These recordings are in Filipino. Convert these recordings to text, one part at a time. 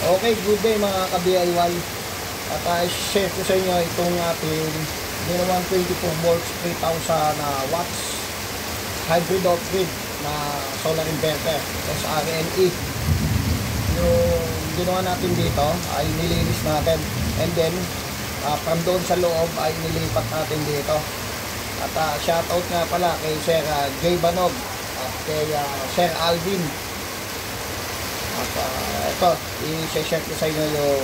Okay, good day mga ka-DIY. At share ko sa inyo itong ating ginawang 24 volts 3000 watts hybrid off-grid na solar inverter SRNE. Yung ginawa natin dito ay nilinis natin, and then from doon sa loob ay nilipat natin dito. At shoutout nga pala kay Sir J. Banog at kay Sir Alvin. At ito, i-share ko sa inyo yung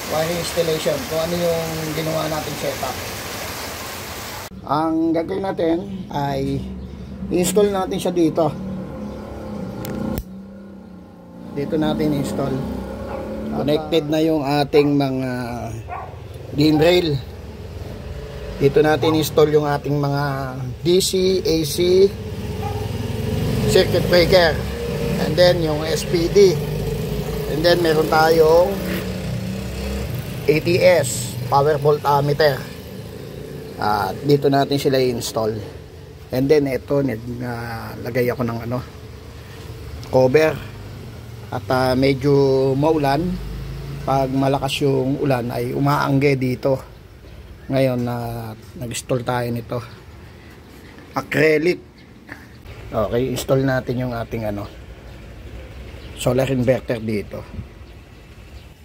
wiring installation, kung ano yung ginawa natin setup. Ang gagawin natin ay install natin siya dito. Dito natin install. Connected na yung ating mga DIN rail. Dito natin install yung ating mga DC, AC, circuit breaker, and then yung SPD, and then meron tayong ATS, power voltmeter. Dito natin sila i-install, and then ito lagay ako ng cover. At medyo maulan, pag malakas yung ulan ay umaangge dito. Ngayon nag-install tayo nito, acrylic. Okay, install natin yung ating solar inverter dito.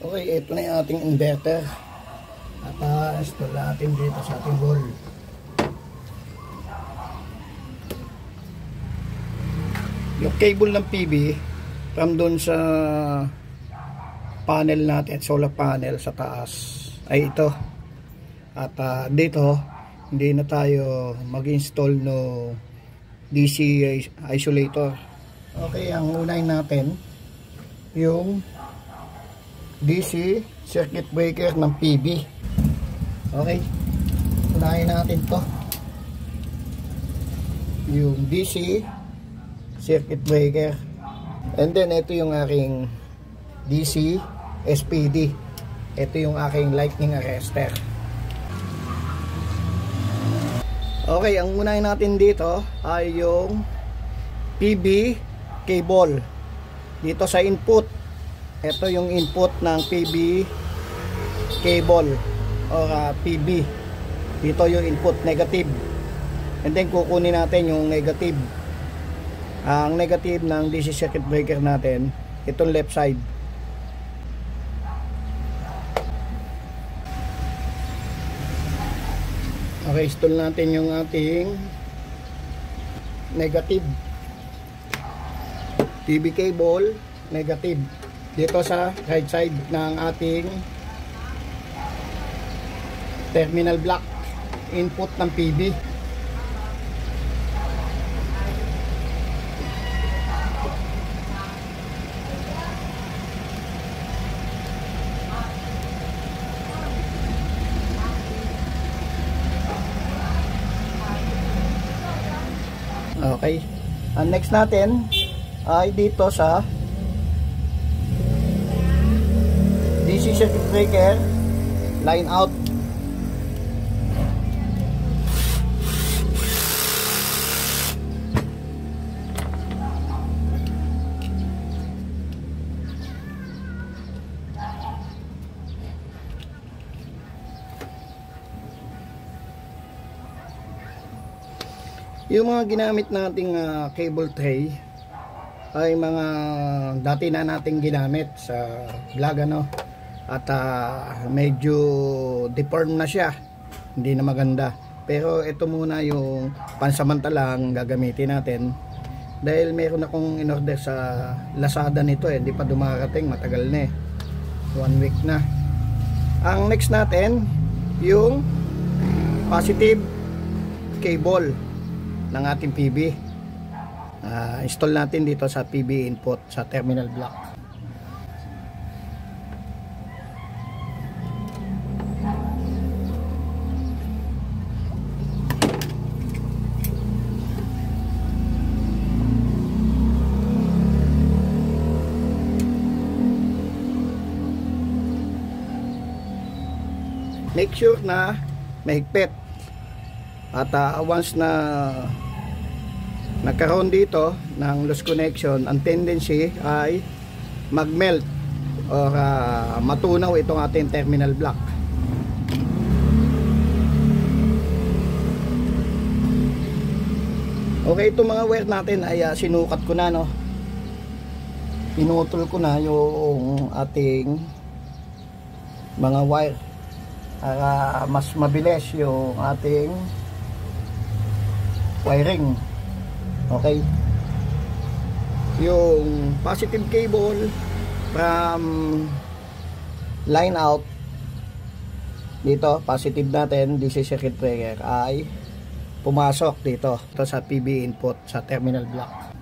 Okay, ito na yung ating inverter. At install natin dito sa ating wall. Yung cable ng PV from doon sa panel natin, solar panel sa taas, ay ito. At dito hindi na tayo mag-install no DC isolator. Okay, ang unahin natin yung DC circuit breaker ng PV. Okay, unahin natin to, yung DC circuit breaker, and then ito yung aking DC SPD. Ito yung aking lightning arrestor. Okay, ang unahin natin dito ay yung PV cable dito sa input. Ito yung input ng PV cable or PV. Dito yung input negative, and then kukunin natin yung negative. Ang negative ng DC circuit breaker natin, itong left side. Okay, install natin yung ating negative PV cable, negative dito sa right side ng ating terminal block, input ng PV. Okay, ang next natin ay dito sa DC circuit breaker line out. Yung mga ginamit nating cable tray ay mga dati na nating ginamit sa vlog at medyo deform na siya, hindi na maganda. Pero ito muna yung pansamantalang gagamitin natin, dahil meron akong in-order sa Lazada nito, hindi pa dumarating, matagal na 1 week na. Ang next natin yung positive cable ng ating PV. Install natin dito sa PV input sa terminal block. Make sure na mahigpit. At once na nagkaroon dito ng loose connection, ang tendency ay mag-melt or matunaw itong ating terminal block. Okay, itong mga wire natin ay sinukat ko na, no. Pinutol ko na yung ating mga wire para mas mabilis yung ating wiring. Okay, yung positive cable from line out dito, positive natin, DC circuit breaker, ay pumasok dito sa PB input sa terminal block.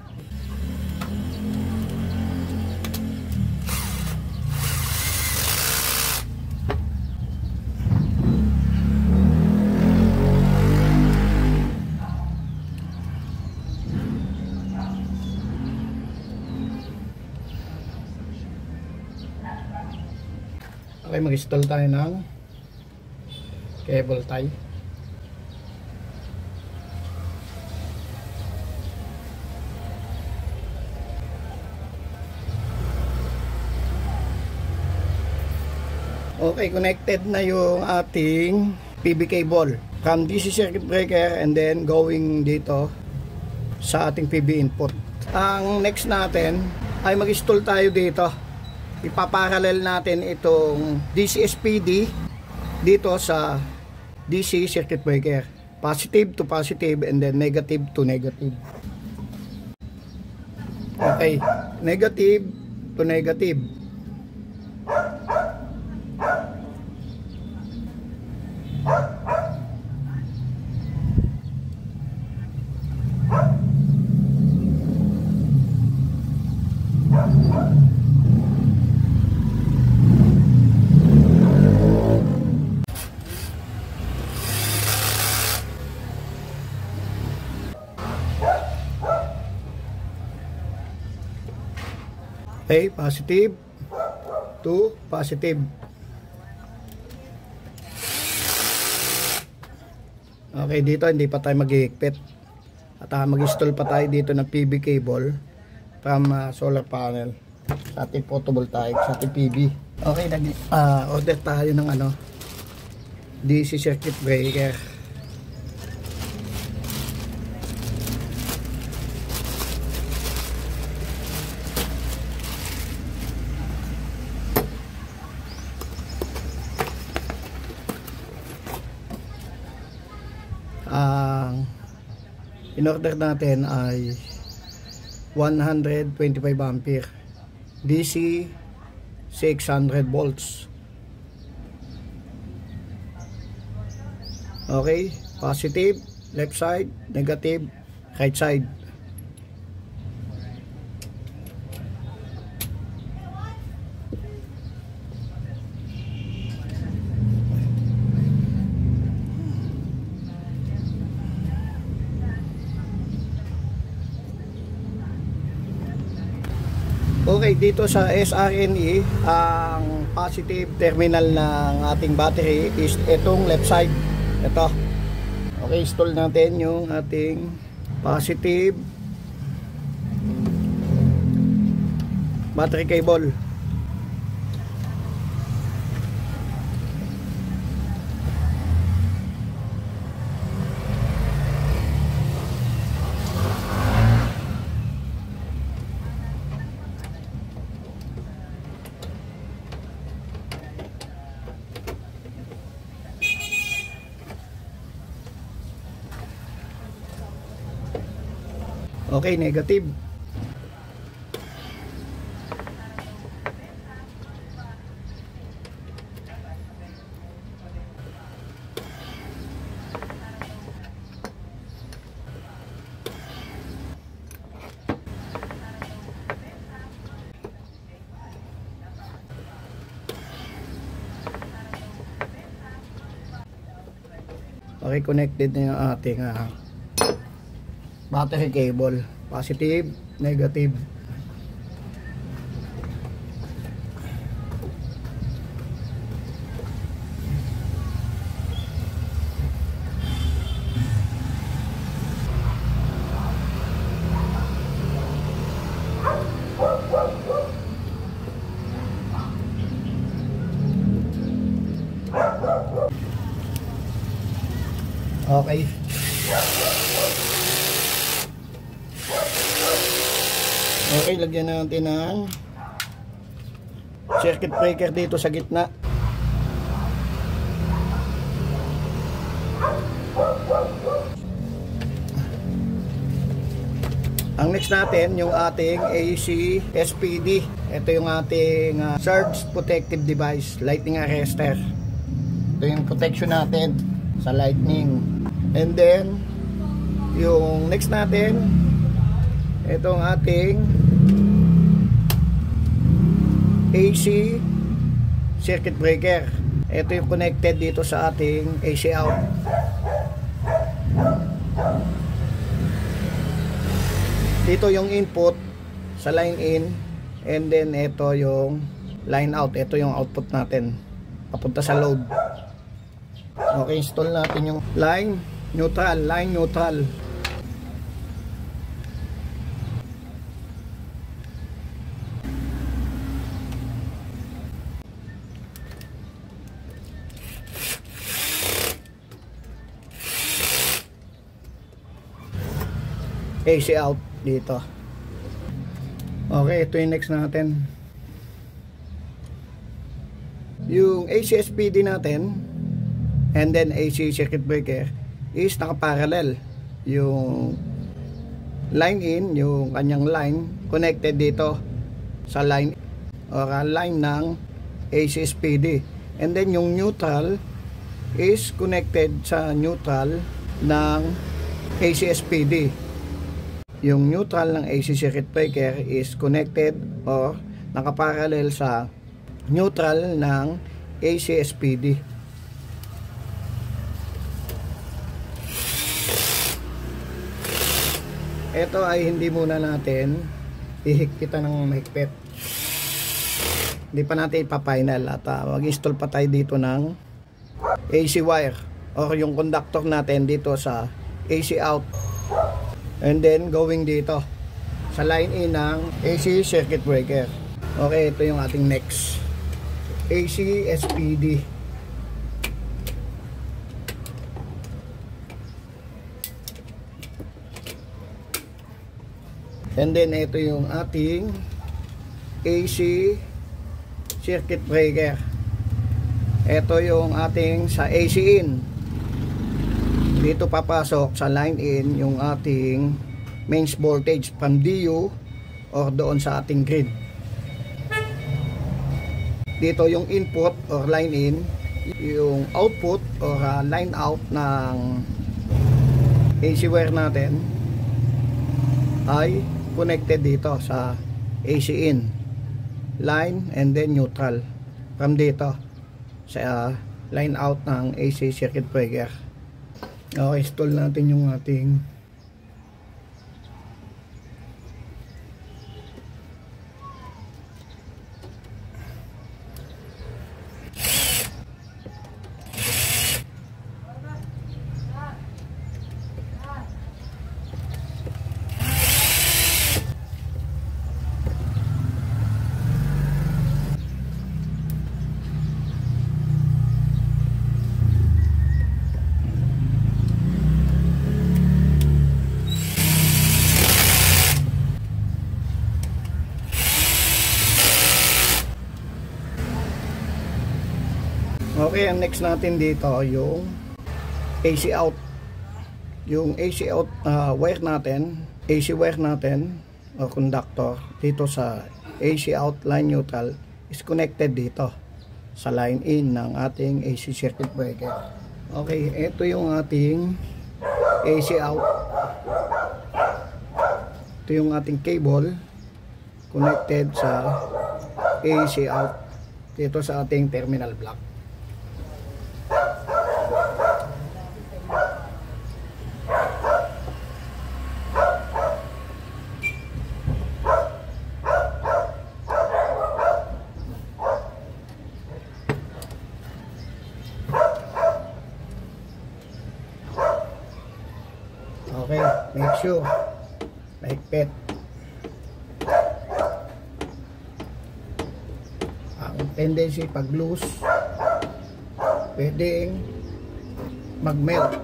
Okay, mag-install tayo ng cable tie. Okay, connected na yung ating PB cable from DC circuit breaker and then going dito sa ating PB input. Ang next natin ay mag-install tayo dito. Ipaparallel natin itong DC SPD dito sa DC circuit breaker. Positive to positive and then negative to negative. Okay, negative to negative. Okay, positive to positive. Okay, dito hindi pa tayo mag-higpit. At mag-install pa tayo dito ng PB cable from solar panel sa ating photovoltaic, sa ating PB. Okay, order tayo ng DC circuit breaker. Ang in-order natin ay 125 ampere DC 600 volts. Okay, positive left side, negative right side. Okay, dito sa SRNE, ang positive terminal ng ating battery is itong left side. Ito. Okay, install natin yung ating positive battery cable. Okay, negative. Okay, connected na yung ating battery cable. Positive, negative. Okay. Okay, lagyan natin ng circuit breaker dito sa gitna. Ang next natin, yung ating AC SPD. Ito yung ating surge protective device, lightning arrestor. Ito yung protection natin sa lightning. And then, yung next natin, itong ating AC circuit breaker. Ito yung connected dito sa ating AC out. Dito yung input sa line in, and then ito yung line out. Ito yung output natin papunta sa load. Okay, install natin yung line neutral. AC out dito. Okay, ito yung next natin. Yung AC SPD natin and then AC circuit breaker is nakaparallel. Yung line in, yung kanyang line connected dito sa line or line ng AC SPD, and then yung neutral is connected sa neutral ng AC SPD. Yung neutral ng AC circuit breaker is connected or nakaparallel sa neutral ng AC SPD. Ito ay hindi muna natin ihigpitan ng mahigpit. Hindi pa natin ipa-final at mag-install pa tayo dito ng AC wire or yung conductor natin dito sa AC out. And then going dito sa line in ng AC circuit breaker. Okay, ito yung ating next AC SPD. And then ito yung ating AC circuit breaker. Ito yung ating sa AC in. Dito papasok sa line in yung ating mains voltage from DU or doon sa ating grid. Dito yung input or line in, yung output or line out ng AC wire natin ay connected dito sa AC in line, and then neutral from dito sa line out ng AC circuit breaker. Okay, install natin yung ating okay, ang next natin dito yung AC out. Yung AC out wire natin, AC wire natin o conductor dito sa AC out line neutral is connected dito sa line in ng ating AC circuit breaker. Okay, ito yung ating AC out. Ito yung ating cable connected sa AC out dito sa ating terminal block. Okay, make sure mahigpit. Ang tendency pag loose, pwedeng mag-melt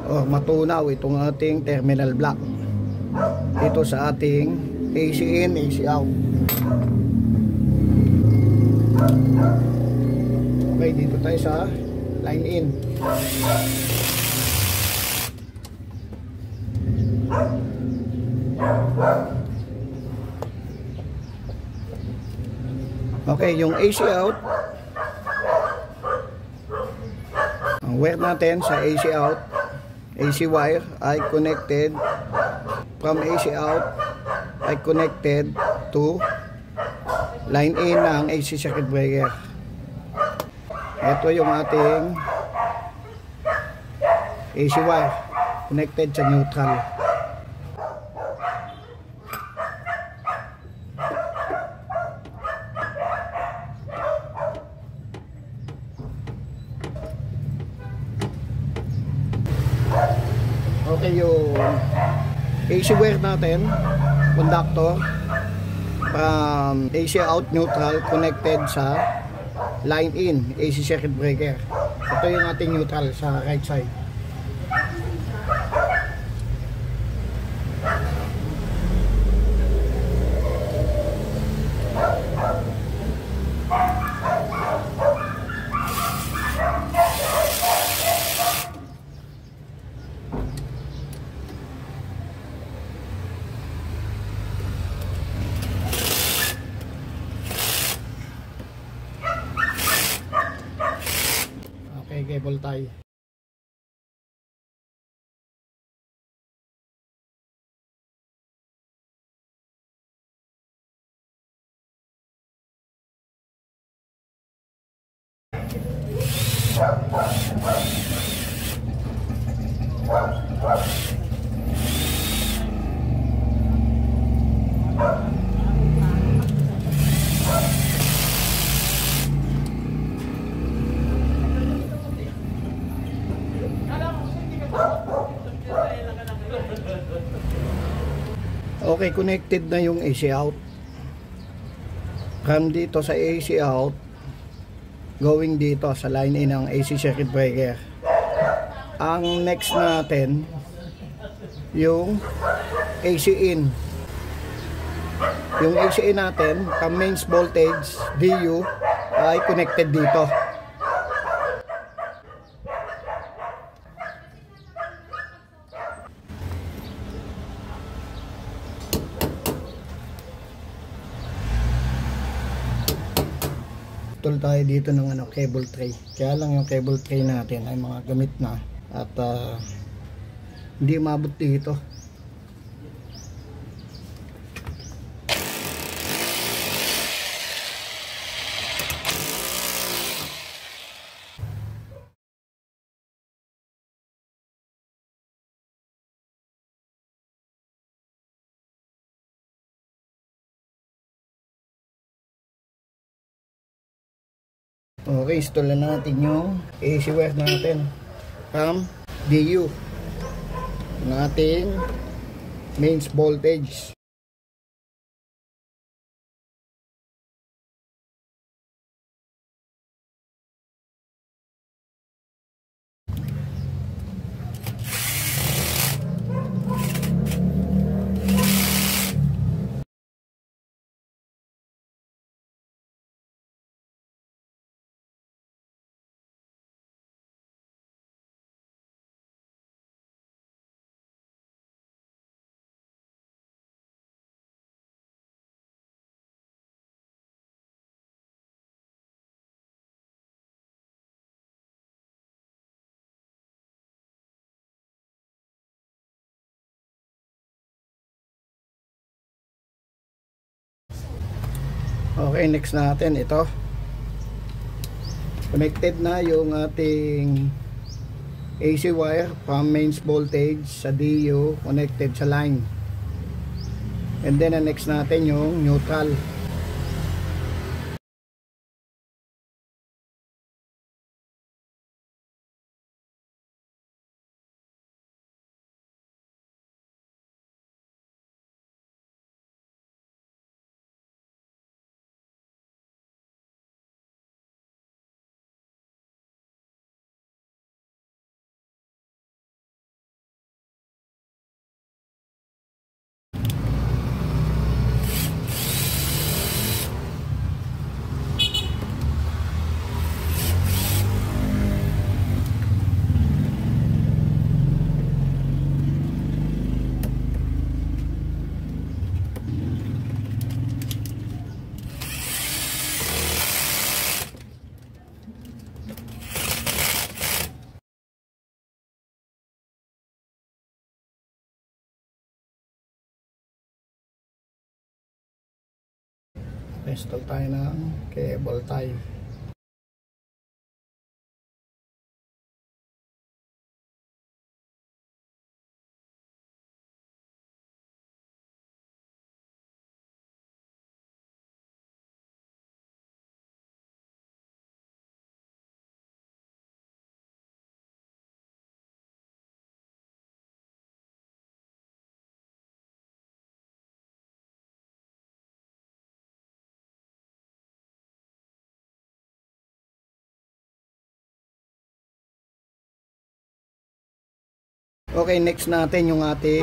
o matunaw itong ating terminal block dito sa ating AC in, AC out. Okay, dito tayo sa line in. Okay, yung AC out, ang wire natin sa AC out, AC wire ay connected from AC out ay connected to line in ng AC circuit breaker. Ito yung ating AC wire connected sa neutral. Okay, yung AC wire natin, conductor from AC out neutral connected sa line in AC circuit breaker. Ito yung ating neutral sa right side. Okay, cable tie. Okay, connected na yung AC out. From dito sa AC out, going dito sa line in ng AC circuit breaker. Ang next natin, yung AC in. Yung AC in natin, from mains voltage, DU, ay connected dito. Tol tayo dito ng cable tray. Kaya lang yung cable tray natin ay mga gamit na at hindi maabot dito. Okay, install na natin yung AC wire natin from DU ng ating mains voltage. Okay, next natin ito. Connected na yung ating AC wire from mains voltage sa DU connected sa line. And then ang next natin yung neutral. Install tayo ng cable tie. Okay, next natin yung ating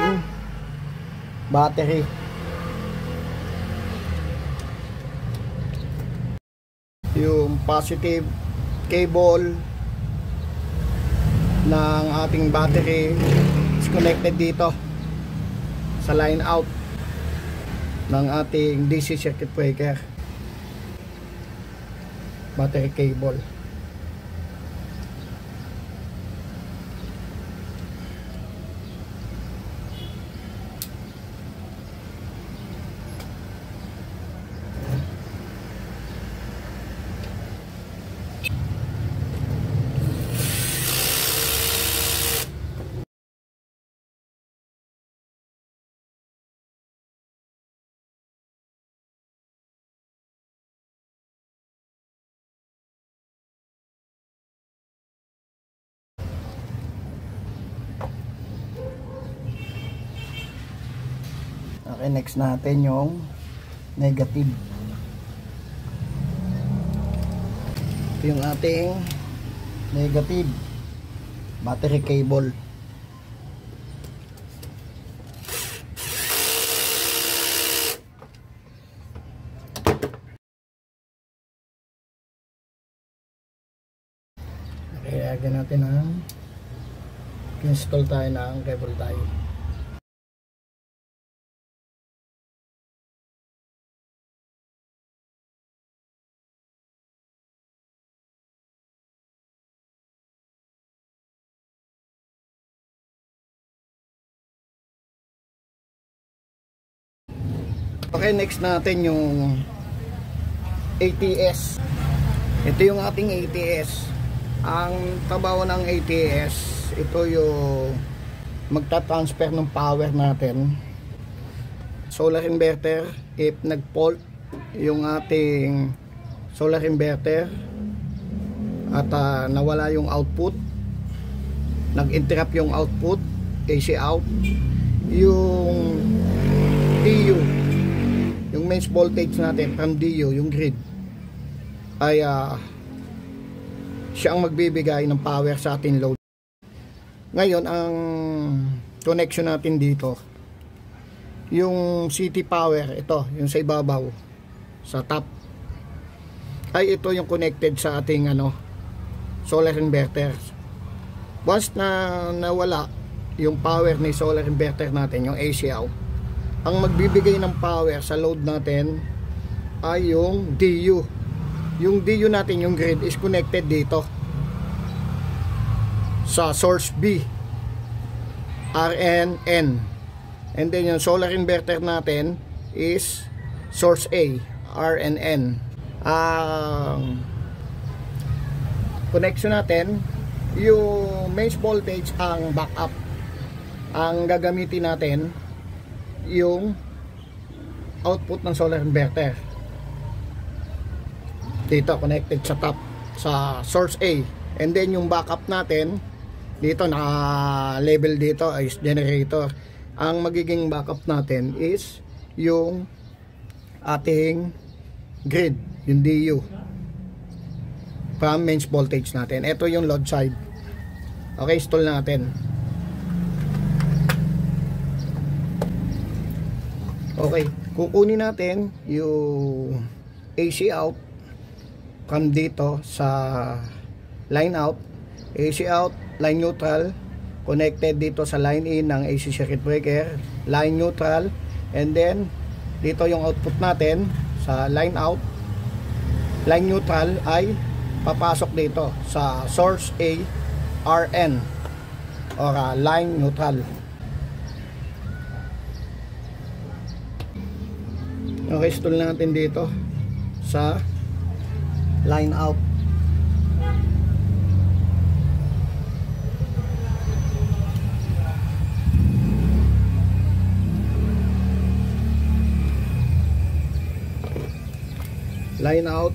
battery. Yung positive cable ng ating battery is connected dito sa line out ng ating DC circuit breaker. Battery cable. Okay, next natin yung negative. Ito yung ating negative battery cable. Okay, lagyan natin ng install tayo ng cable tie. Okay, next natin yung ATS. Ito yung ating ATS. Ang trabaho ng ATS, ito yung magta-transfer ng power natin. Solar inverter, if nag-fault yung ating solar inverter at nawala yung output, nag-interrupt yung output, AC out, yung DU, yung mains voltage natin from DU, yung grid, ay siya ang magbibigay ng power sa ating load. Ngayon, ang connection natin dito, yung city power, ito, yung sa ibabaw, sa top, ay ito yung connected sa ating solar inverter. Once na nawala yung power ni solar inverter natin, yung AC out, ang magbibigay ng power sa load natin ay yung DU. Yung DU natin, yung grid, is connected dito sa source B, RNN. And then yung solar inverter natin is source A, RNN. Connection natin, yung mains voltage ang backup. Ang gagamitin natin yung output ng solar inverter. Dito connected sa top, sa source A. And then yung backup natin dito, naka label dito is generator. Ang magiging backup natin is yung ating grid, yung DU from mains voltage natin. Ito yung load side. Okay, install natin. Okay, kukunin natin yung AC out from dito sa line out. AC out, line neutral, connected dito sa line in ng AC circuit breaker, line neutral, and then dito yung output natin sa line out, line neutral ay papasok dito sa source A, RN, or line neutral. Okay, install natin dito sa line out. Line out.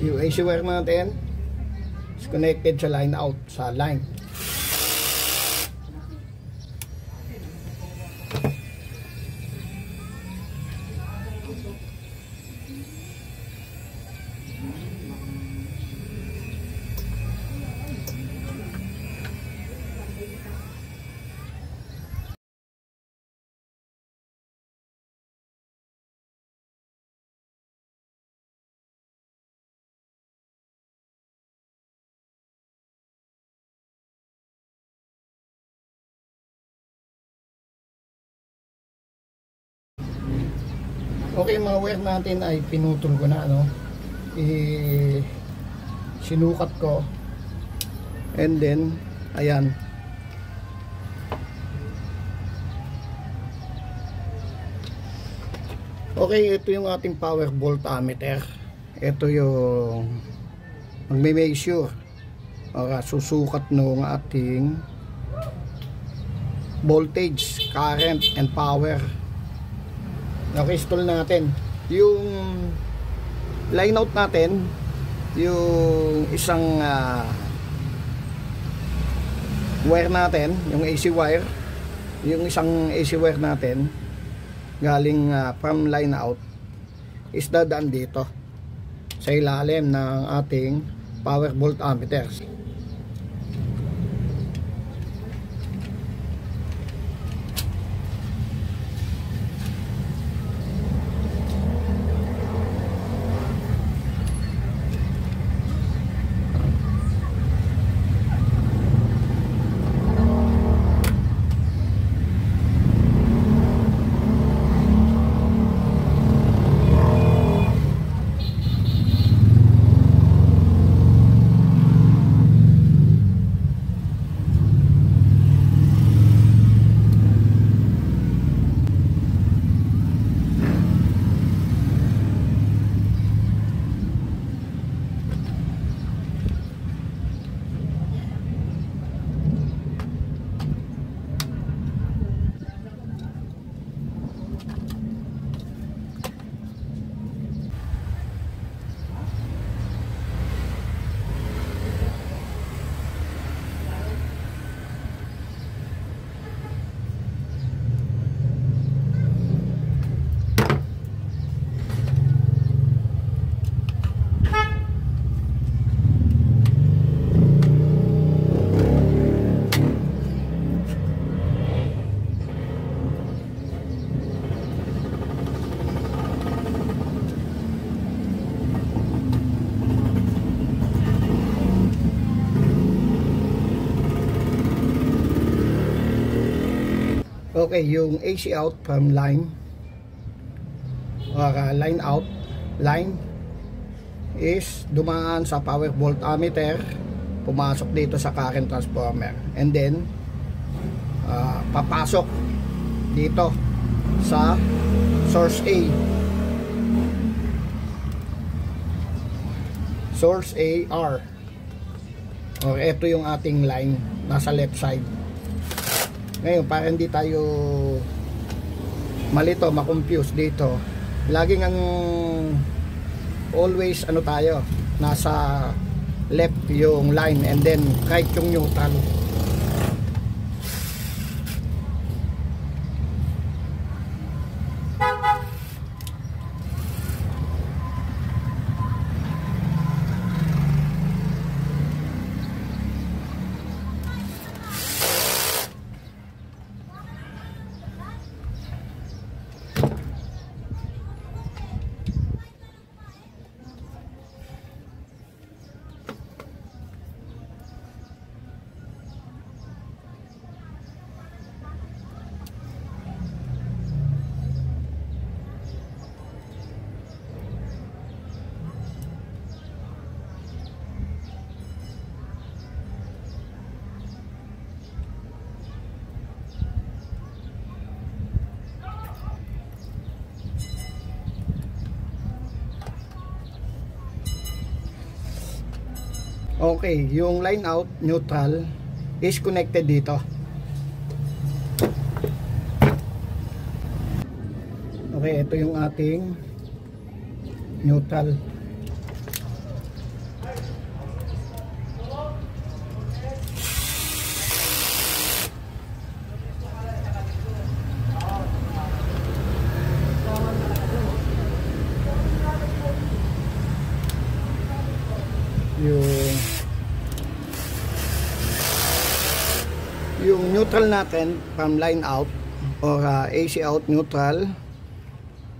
Yung AC wire natin is connected sa line out, sa line. Okay, mga wire natin ay pinutol ko na, ano, sinukat ko, and then ayan, okay, ito yung ating power voltmeter. Ito yung magme-measure o susukat ng ating voltage, current, and power. Naka-install natin yung line out natin, yung isang wire natin, yung AC wire, yung isang AC wire natin galing from line out is dadaan dito sa ilalim ng ating power voltmeter. Okay, yung AC out from line or line out line is dumaan sa power voltmeter, pumasok dito sa current transformer, and then papasok dito sa source A. Source AR. O ito yung ating line nasa left side. Ngayon, para hindi tayo malito, makonfuse dito, laging ang always ano tayo, nasa left yung line and then right yung neutral. Okay, yung line out neutral is connected dito. Okay, ito yung ating neutral. Yung neutral natin from line out or AC out neutral,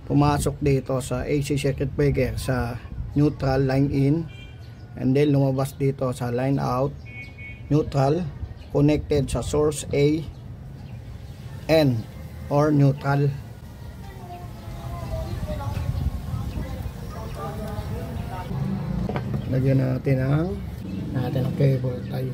pumasok dito sa AC circuit breaker sa neutral line in, and then lumabas dito sa line out neutral, connected sa source A N or neutral. Lagyan natin ang cable tie.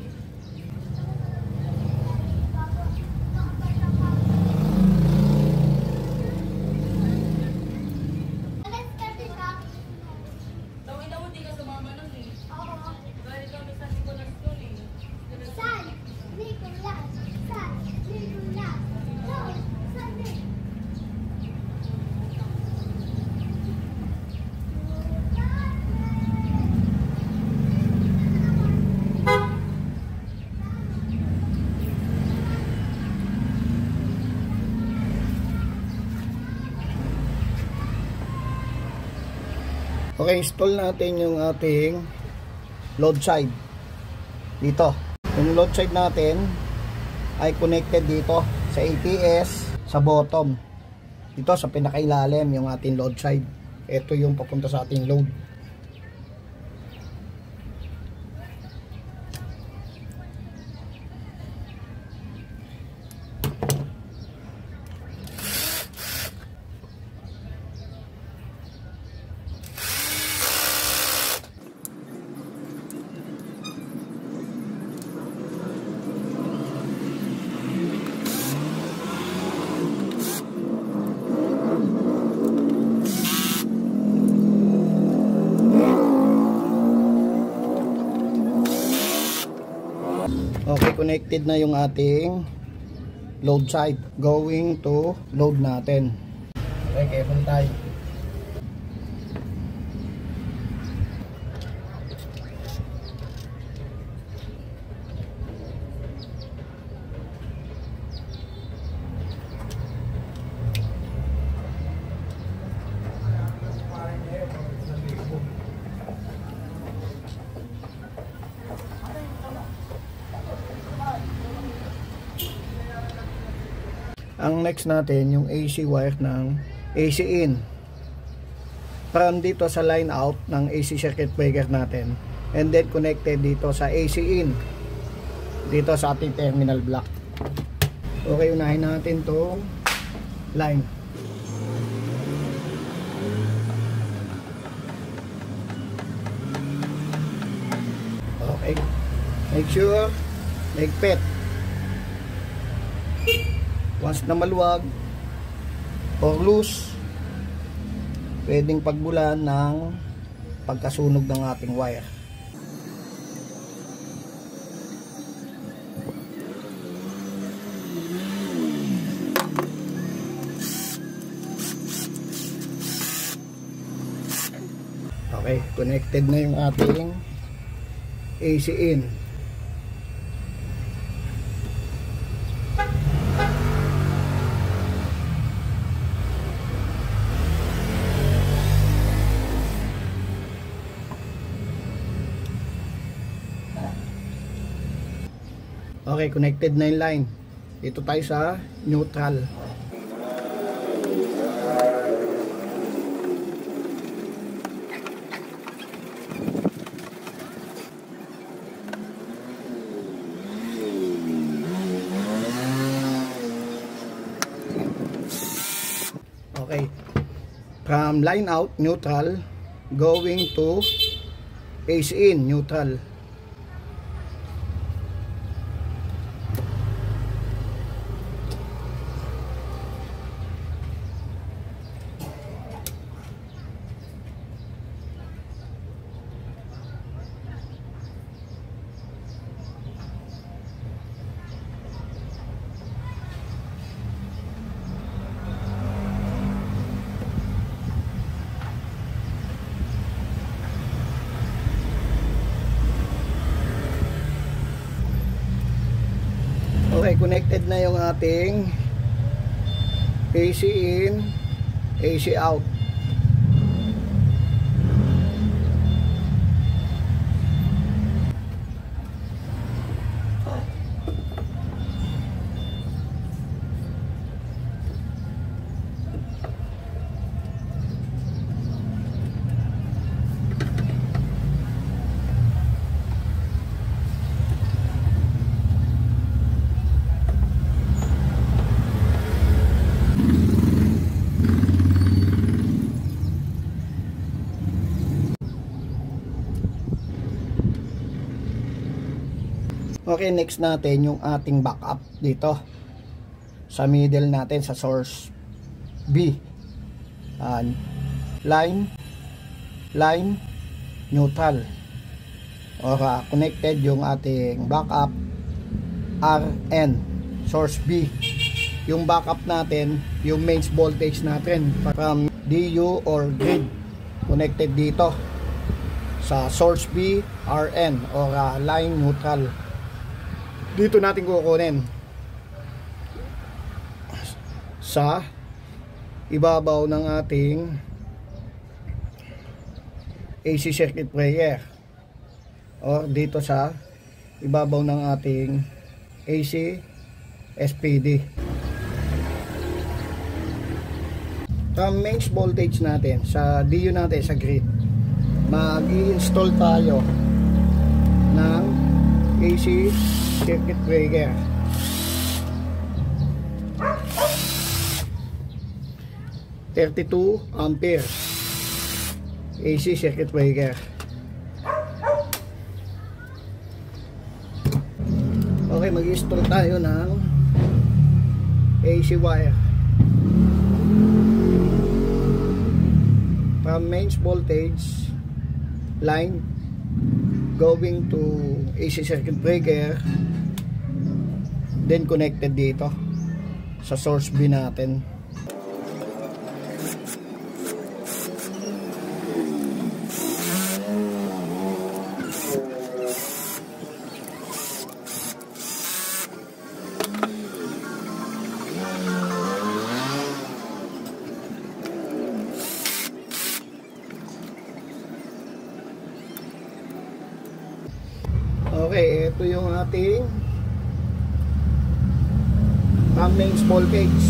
Okay, install natin yung ating load side dito. Yung load side natin ay connected dito sa ATS sa bottom, dito sa pinakailalim yung ating load side. Ito yung papunta sa ating load. Okay, connected na yung ating load side. Going to load natin. Okay, cable tie. Ang next natin yung AC wire ng AC in from dito sa line out ng AC circuit breaker natin, and then connected dito sa AC in dito sa ating terminal block. Okay, unahin natin to line. Okay, make sure higpit. Once na maluwag or loose, pwedeng pagbulan ng pagkasunog ng ating wire. Okay, connected na yung ating AC in. Okay, connected na yung line. Dito tayo sa neutral. Okay. From line out, neutral, going to AC in, neutral. connected na yung ating AC in, AC out. Okay, next natin yung ating backup dito sa middle natin sa source B. Line neutral, or connected yung ating backup RN source B. Yung backup natin, yung mains voltage natin from DU or grid, connected dito sa source B RN or line neutral. Dito natin kukunin sa ibabaw ng ating AC circuit breaker, or dito sa ibabaw ng ating AC SPD. From mains voltage natin sa DU natin sa grid, mag-i-install tayo ng AC circuit breaker. (32 ampere) AC circuit breaker. Okay, mag-install tayo ng AC wire from mains voltage line going to AC circuit breaker, then connected dito sa source B natin. Okay, ito yung ating mains voltage.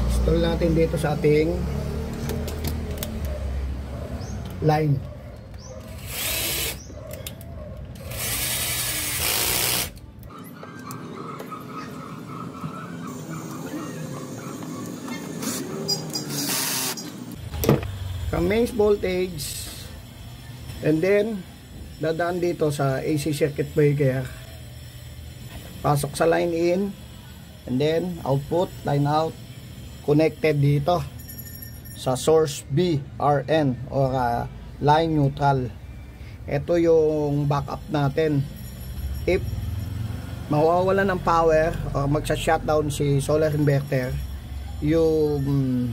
Install natin dito sa ating line. Mains voltage, and then dadaan dito sa AC circuit breaker, pasok sa line in, and then output, line out, connected dito sa source B RN or line neutral. Ito yung backup natin if mawawala ng power o magsa-shutdown si solar inverter. Yung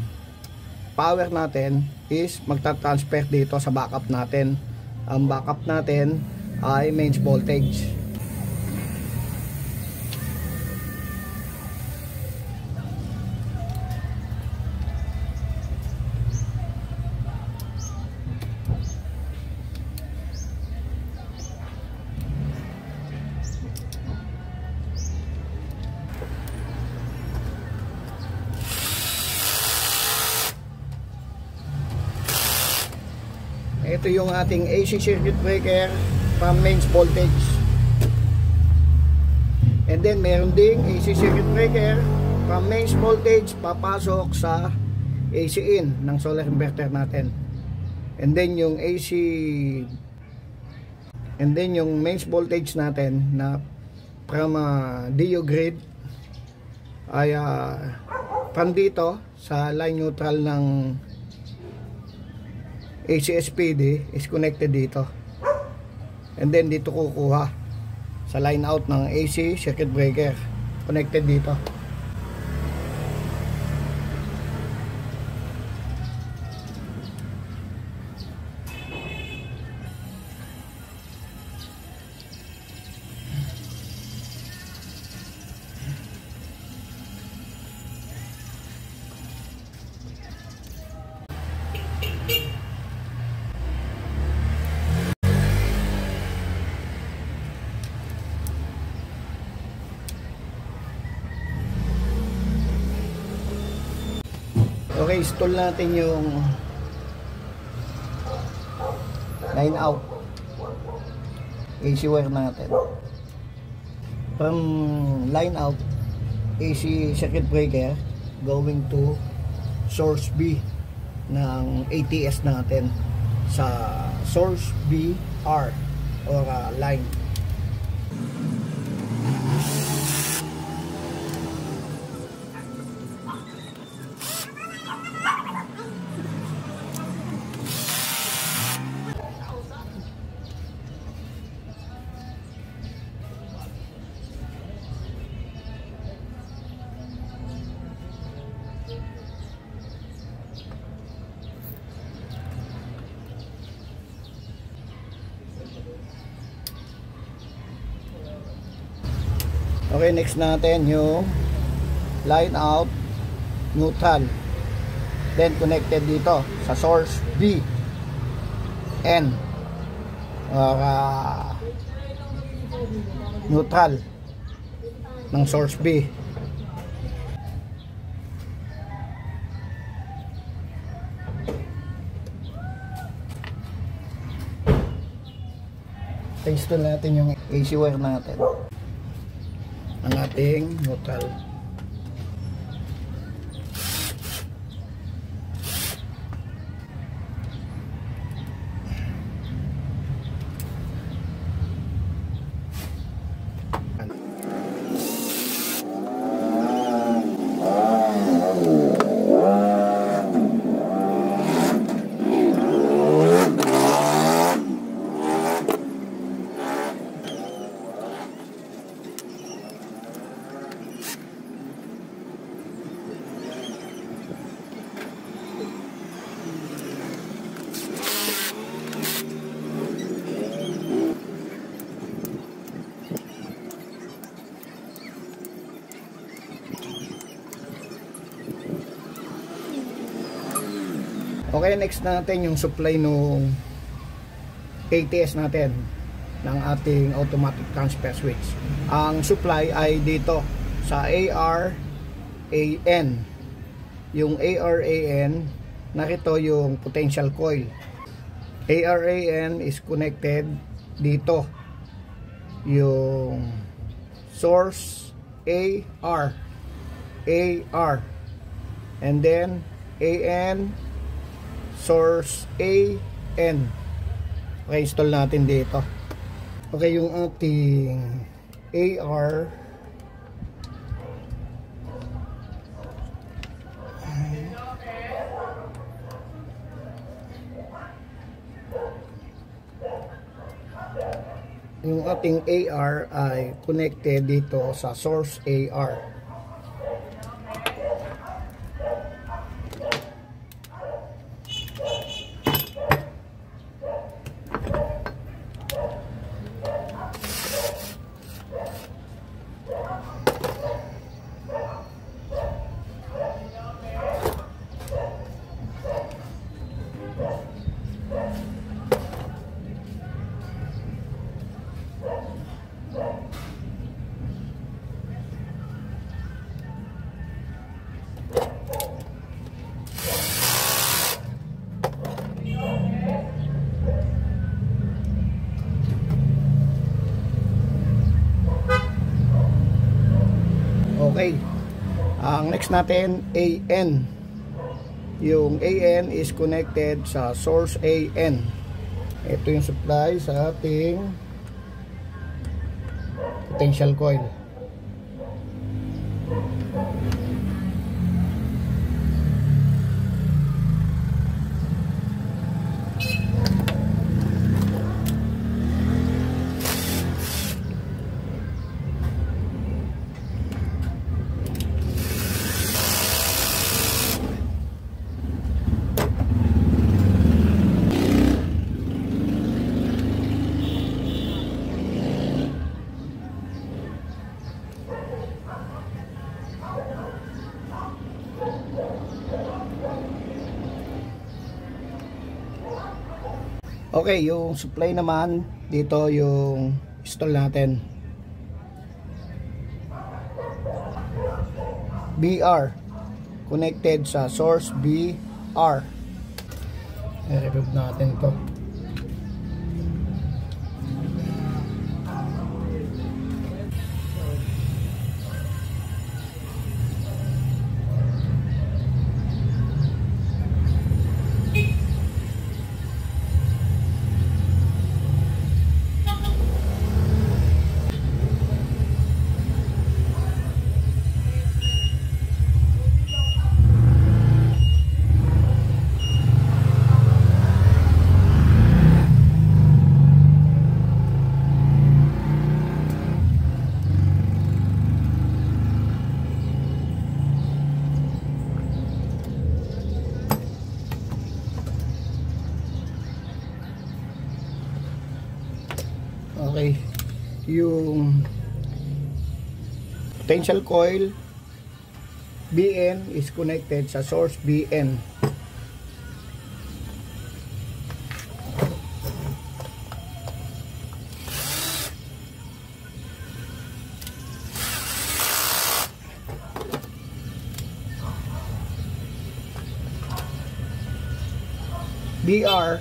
power natin is magta-transfer dito sa backup natin. Ang backup natin ay mains voltage. Ito yung ating AC circuit breaker from mains voltage. And then meron ding AC circuit breaker from mains voltage papasok sa AC in ng solar inverter natin. And then yung mains voltage natin na from DU grid ay from dito sa line neutral ng AC SPD is connected dito, and then dito kukuha sa line out ng AC circuit breaker, connected dito. Okay, install natin yung line out AC wire natin. From line out AC circuit breaker going to source B ng ATS natin sa source BR or line. Okay, next natin yung line out neutral, then connected dito sa source B N or neutral ng source B. Install natin yung AC wire natin ang ating neutral. Okay, next natin yung supply nung ATS natin ng ating automatic transfer switch. Ang supply ay dito sa ARAN. Yung ARAN, narito yung potential coil. ARAN is connected dito. Yung source AR, and then AN, source AN. Okay, install natin dito. Okay, yung ating AR ay connected dito sa source AR. Okay, ang next natin AN. Yung AN is connected sa source AN. Ito yung supply sa ating potential coil. Okay, yung supply naman dito yung install natin. BR connected sa source BR. I-remove natin to. Okay, yung potential coil BN is connected sa source BN. BR,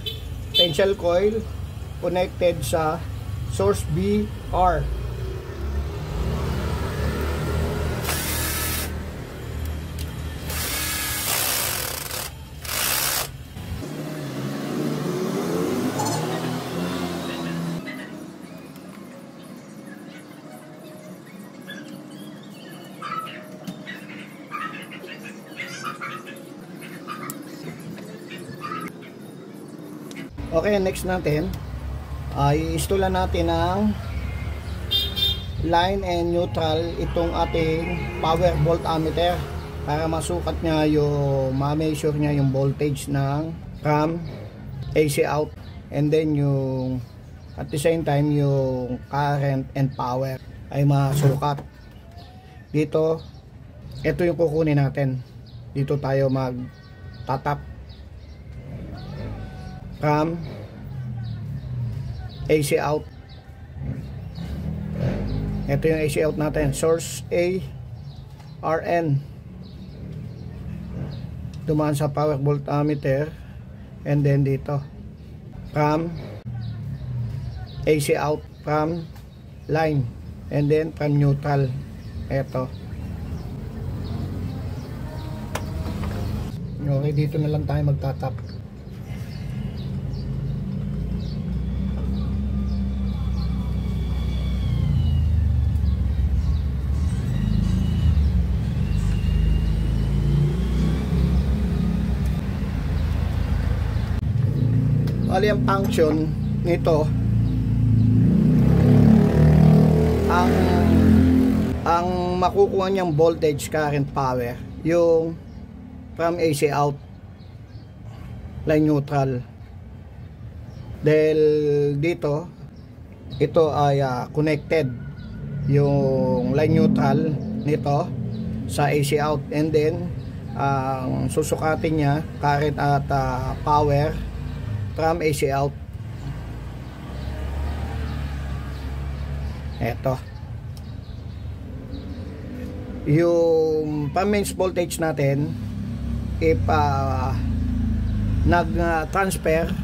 potential coil connected sa source BR. Okay, next natin ay install natin ang line and neutral itong ating power voltmeter para masukat niya yung ma-measure niya yung voltage ng from AC out, and then yung at the same time yung current and power ay masukat. Dito, ito yung kukunin natin. Dito tayo mag tatap from AC out. Ito yung AC out natin, source A RN, dumaan sa power voltmeter, and then dito from AC out from line, and then from neutral. Ito, okay, dito na lang tayo magtatap. Bali, ang function nito, ang makukuha niyang voltage, current, power yung from AC out, line neutral. Dahil dito, ito ay connected yung line neutral nito sa AC out, and then ang susukatin niya current at power from AC out. Eto, yung mains voltage natin, if nag-transfer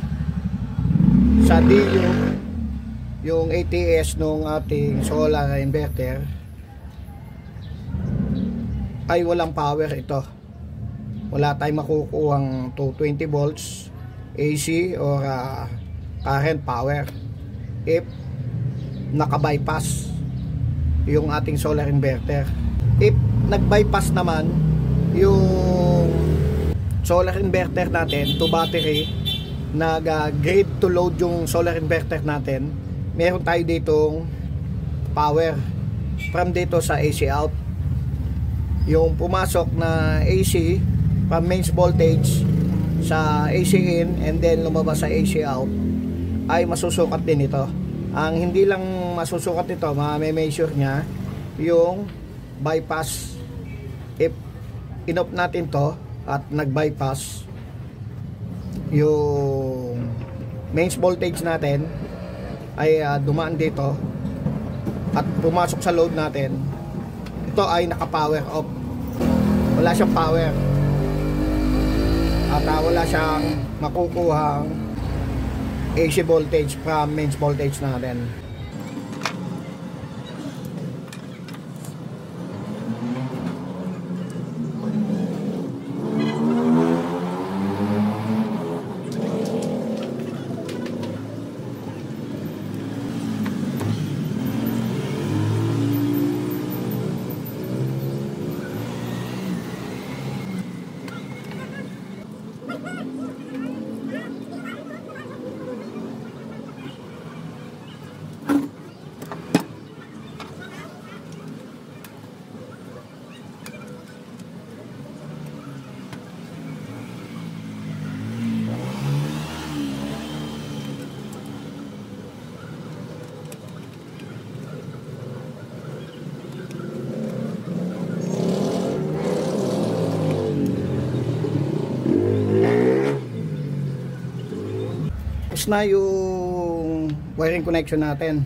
sa DU yung ATS nung ating solar inverter, ay walang power ito. Wala tayong makukuhang 220 volts AC or current power if naka-bypass yung ating solar inverter. If nag-bypass naman yung solar inverter natin to battery, nag-grid to load yung solar inverter natin, meron tayo ditong power from dito sa AC out. Yung pumasok na AC from mains voltage sa AC in, and then lumabas sa AC out, ay masusukat din ito. Ang hindi lang masusukat nito, ma-measure niya yung bypass. If in-off natin to at nag-bypass yung mains voltage natin, ay dumaan dito at pumasok sa load natin, ito ay naka-power off, wala siyang power. at wala siyang makukuhang AC voltage from mains voltage natin. Na yung wiring connection natin,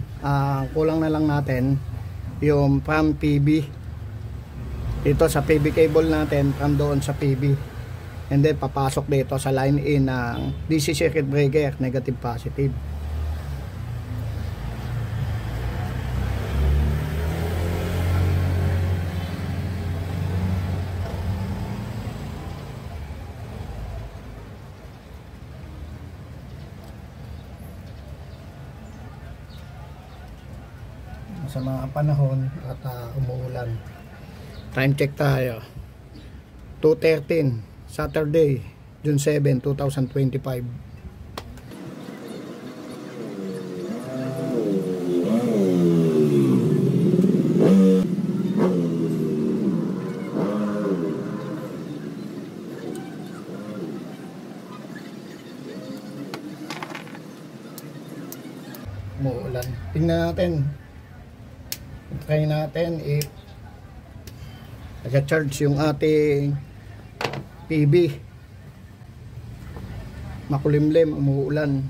kulang na lang natin yung from PB dito sa PB cable natin, from doon sa PB, and then papasok dito sa line in ng DC circuit breaker, negative positive. Sa mga panahon at umuulan. Time check tayo. 2:13 Saturday, June 7, 2025. Umuulan. Tingnan natin. Try natin if nag-charge yung ating PB. Makulimlim, umuulan.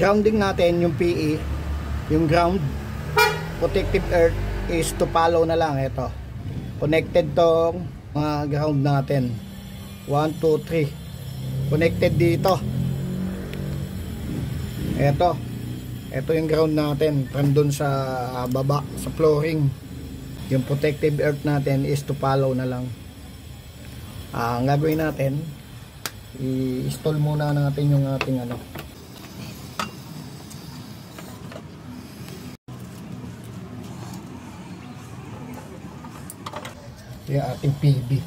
Grounding natin yung PE, yung ground. Protective earth is to follow na lang. Ito, connected tong mga ground natin. 1, 2, 3 connected dito. Ito yung ground natin from dun sa baba, sa flooring. Yung protective earth natin is to follow na lang. Ang gagawin natin, i-install muna natin yung ating yung ating PB.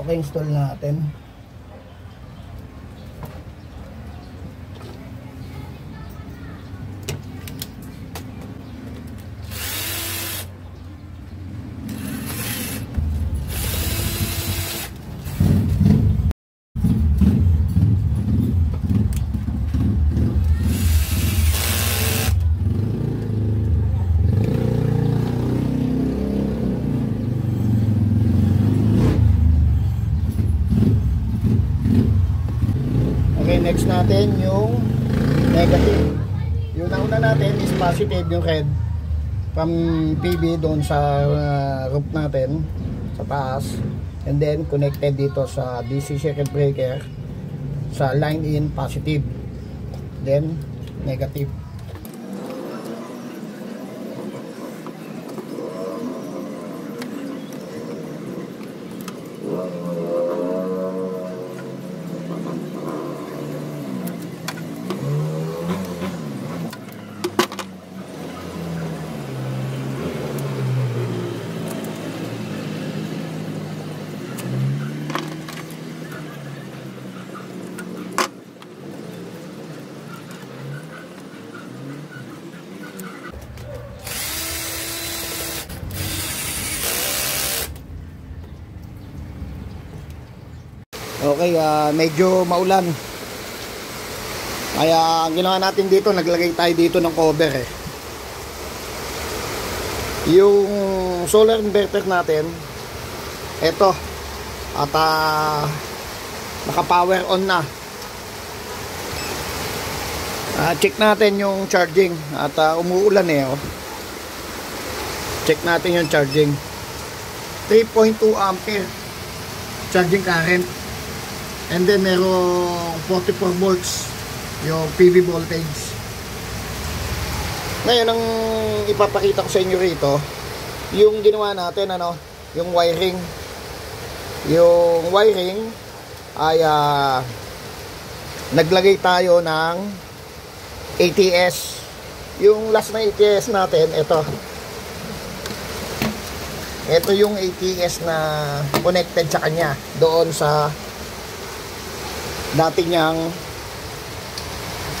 Okay, install natin. Next natin yung negative. Yung nauna natin is positive, yung red from PB doon sa roof natin sa taas, and then connected dito sa DC circuit breaker sa line in positive, then negative. Okay, medyo maulan. Kaya ang ginawa natin dito, naglagay tayo dito ng cover eh. Yung solar inverter natin, eto, at naka-power on na. Check natin yung charging at umuulan eh. Oh. Check natin yung charging. 3.2 ampere charging current. And then merong 44 volts yung PV voltage. Ngayon ang ipapakita ko sa inyo rito, yung ginawa natin yung wiring. Yung wiring ay naglagay tayo ng ATS. Yung last na ATS natin, ito yung ATS na connected sa kanya doon sa dati niyang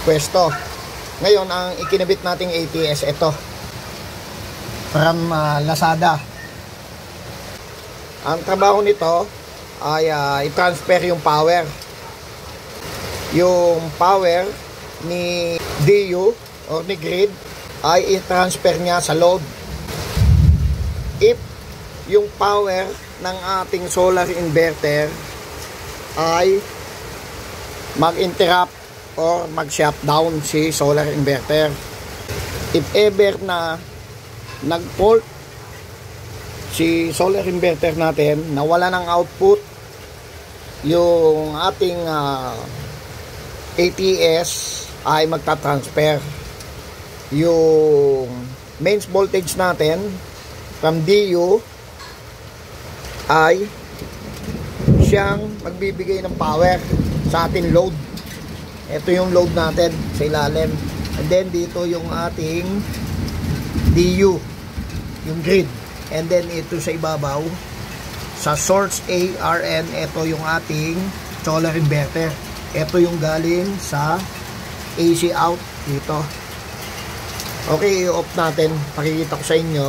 pwesto. Ngayon ang ikinabit nating ATS ito from Lazada. Ang trabaho nito ay i-transfer yung power ni DU or ni grid ay i-transfer niya sa load. If yung power ng ating solar inverter ay mag-interrupt or mag-shutdown si solar inverter. If ever na nag-fault si solar inverter natin, nawala ng output yung ating ATS ay magta-transfer. Yung mains voltage natin from DU ay siyang magbibigay ng power sa ating load. Ito yung load natin sa ilalim. And then dito yung ating DU, yung grid. And then ito sa ibabaw, sa source ARN, ito yung ating solar inverter. Ito yung galing sa AC out dito. Okay, i-off natin. Pakikita ko sa inyo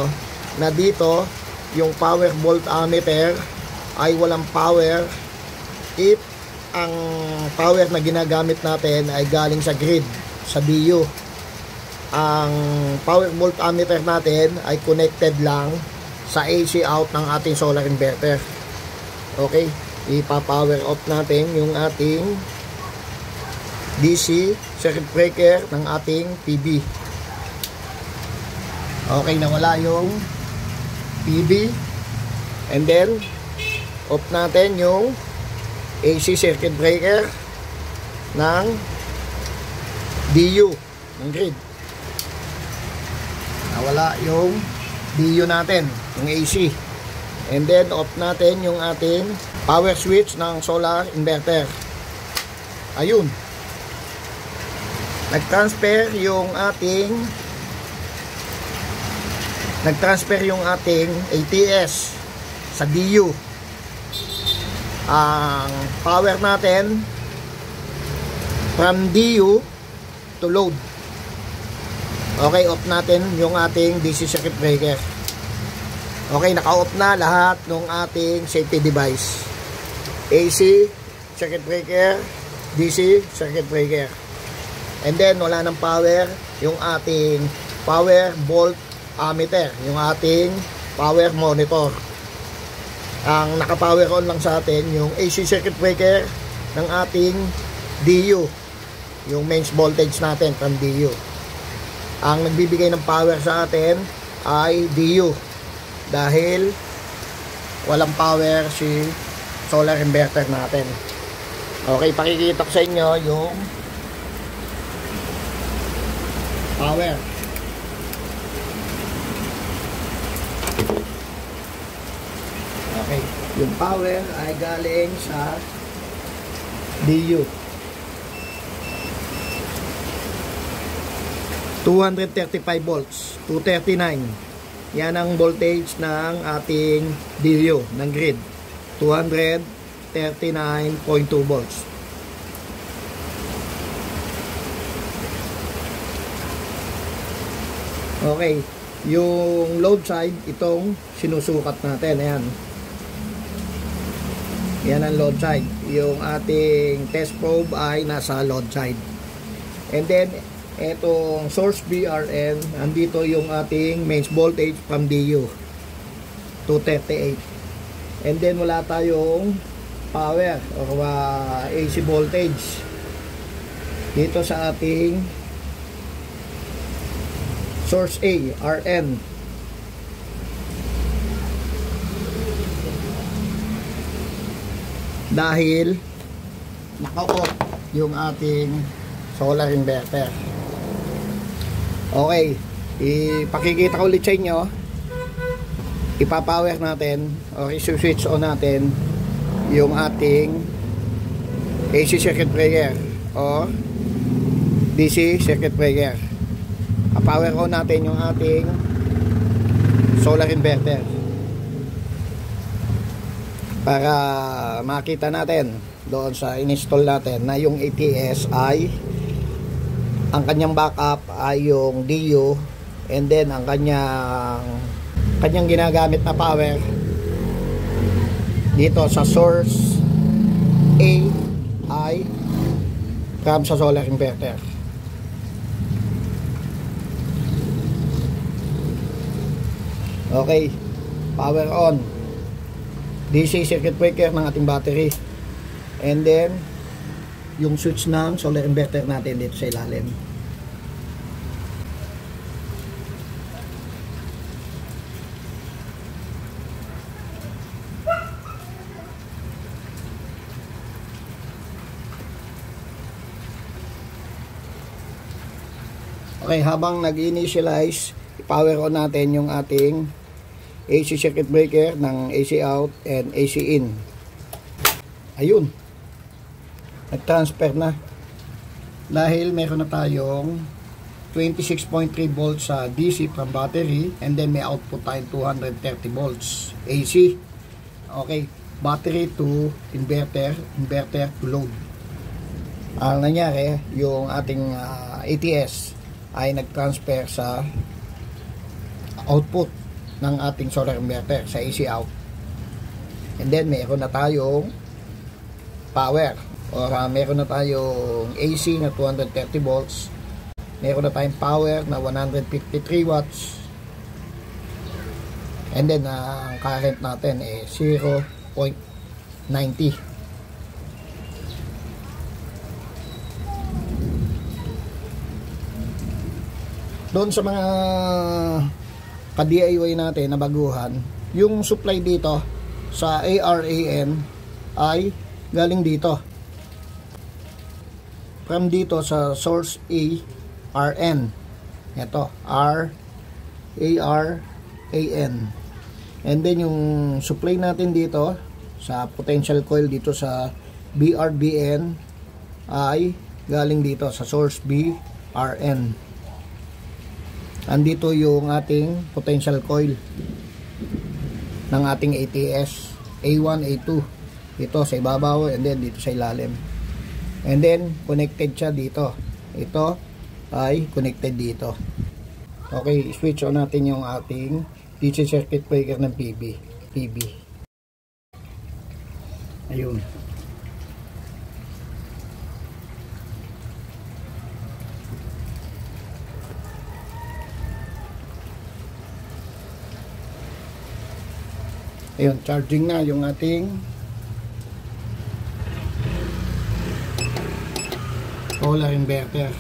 na dito yung power voltmeter ay walang power if ang power na ginagamit natin ay galing sa grid, sa DU. Ang power voltmeter natin ay connected lang sa AC out ng ating solar inverter. Okay, ipa-power off natin yung ating DC circuit breaker ng ating PV. Okay, nawala yung PV. And then off natin yung AC circuit breaker ng DU ng grid. Nawala yung DU natin, yung AC. And then off natin yung ating power switch ng solar inverter. Ayun, nag-transfer yung ating ATS sa DU. Ang power natin from DU to load. Okay, off natin yung ating DC circuit breaker. Okay, naka-off na lahat ng ating safety device. AC circuit breaker, DC circuit breaker. And then wala ng power yung ating power voltmeter, yung ating power monitor. Ang naka-power on lang sa atin yung AC circuit breaker ng ating DU, yung mains voltage natin from DU. Ang nagbibigay ng power sa atin ay DU dahil walang power si solar inverter natin. Okay, pakikita ko sa inyo yung power. Okay, yung power ay galing sa DU. 235 volts, 239. Yan ang voltage ng ating DU ng grid. 239.2 volts. Okay, yung load side, itong sinusukat natin. Ayan. Yan ang load side. Yung ating test probe ay nasa load side. And then, etong source BRN, andito yung ating mains voltage from DU 238. And then, wala tayong power o AC voltage dito sa ating source A, RN. Dahil naka-off yung ating solar inverter. Okay, ipakikita ko ulit sa inyo. Ipapower natin o i-switch on natin yung ating AC circuit breaker o DC circuit breaker. Power on natin yung ating solar inverter para makita natin doon sa in-install natin na yung ATS ay ang kanyang backup ay yung DU, and then ang kanyang ginagamit na power dito sa source A ay from sa solar inverter. Okay, power on DC circuit breaker ng ating battery, and then yung switch ng solar inverter natin dito sa ilalim. Okay, habang nag-initialize, i-power on natin yung ating AC circuit breaker ng AC out and AC in. Ayun, nag-transfer na dahil meron na tayong 26.3 volts sa DC from battery, and then may output tayong 230 volts AC. Okay, battery to inverter, inverter to load. Ang nangyari, yung ating ATS ay nag-transfer sa output ng ating solar inverter sa AC out, and then meron na tayong power or meron na tayong AC na 230 volts, meron na tayong power na 153 watts, and then ang current natin ay 0.90. Doon sa mga ka-DIY natin na baguhan, yung supply dito sa ARAN ay galing dito from dito sa source A RN. Ito ARAN, and then yung supply natin dito sa potential coil dito sa BRBN ay galing dito sa source B RN. Andito yung ating potential coil ng ating ATS A1, A2 dito sa ibabaw, and then dito sa ilalim, and then connected siya dito. Ito ay connected dito. Okay, switch on natin yung ating DC circuit breaker ng PB. Ayun. Ayun, charging na yung ating solar inverter.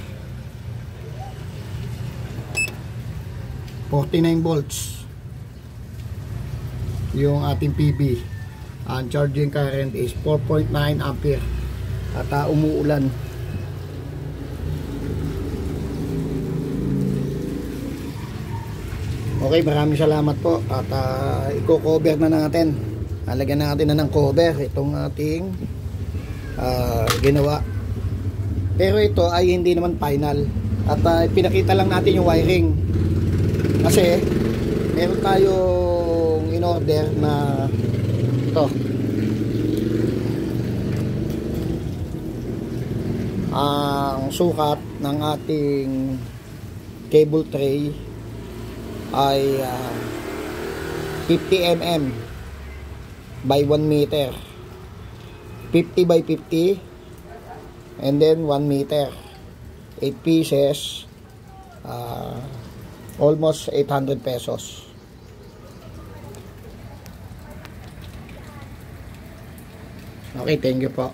49 volts yung ating PB. Ang charging current is 4.9 ampere at umuulan. Okay, maraming salamat po, at i-cover na natin. Lalagyan natin na ng cover itong ating ginawa. Pero ito ay hindi naman final, at pinakita lang natin yung wiring kasi meron tayong in order na ito, ang sukat ng ating cable tray ay 50 mm by 1 meter. 50 by 50, and then 1 meter, 8 pieces, almost 800 pesos. Okay, thank you po.